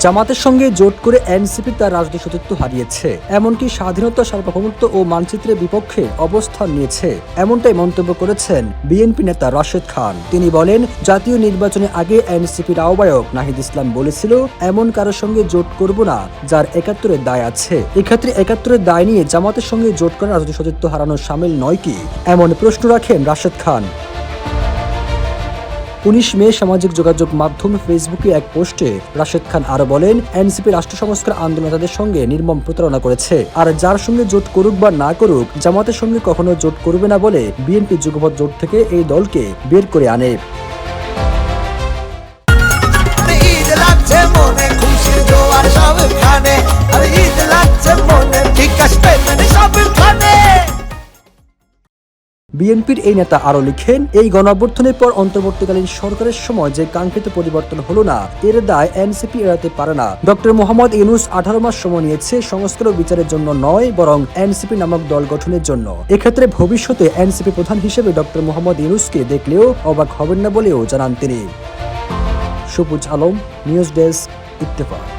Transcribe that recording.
জামাতের সঙ্গে জোট করে এনসিপি তার রাজনৈতিক সতীর্থ হারিয়েছে, এমনকি স্বাধীনতা, সার্বভৌমত্ব ও মানচিত্রের বিপক্ষে অবস্থান নিয়েছে, এমনটাই মন্তব্য করেছেন বিএনপি নেতা রাশেদ খান। তিনি বলেন, জাতীয় নির্বাচনের আগে এনসিপির আহ্বায়ক নাহিদ ইসলাম বলেছিল, এমন কারোর সঙ্গে জোট করব না যার ৭১-এর দায় আছে। এক্ষেত্রে ৭১-এর দায় নিয়ে জামাতের সঙ্গে জোট করা রাজনৈতিক সতীর্থ হারানো শামিল নয় কি? এমন প্রশ্ন রাখেন রাশেদ খান। ১৯ মে সামাজিক যোগাযোগ মাধ্যম ফেসবুকে এক পোস্টে রাশেদ খান আরো বলেন, এনসিপি রাষ্ট্র সংস্কার আন্দোলনকারীদের সঙ্গে নির্মম প্রতারণা করেছে, আর যার সঙ্গে জোট করুক বা না করুক জামাতের সঙ্গে কখনো জোট করবে না বলে বিএনপি যুগপৎ জোট থেকে এই দলকে বের করে আনে। বিএনপির এই নেতা আরো লিখেন, এই গণঅভ্যুত্থানের পর অন্তর্বর্তীকালীন সরকারের সময় যে কাঙ্ক্ষিত পরিবর্তন হলো না, এর দায় এনসিপি এড়াতে পারে না। ডক্টর মোহাম্মদ ইউনূস 18 মাস সময় নিয়েছে সংস্কার ও বিচারের জন্য নয়, বরং এনসিপি নামক দল গঠনের জন্য। এক্ষেত্রে ভবিষ্যতে এনসিপি প্রধান হিসেবে ডক্টর মোহাম্মদ ইউনূসকে দেখলেও অবাক হবেন না বলেও জানান তিনি। সবুজ আলম, নিউজ ডেস্ক, ইত্তেফাক।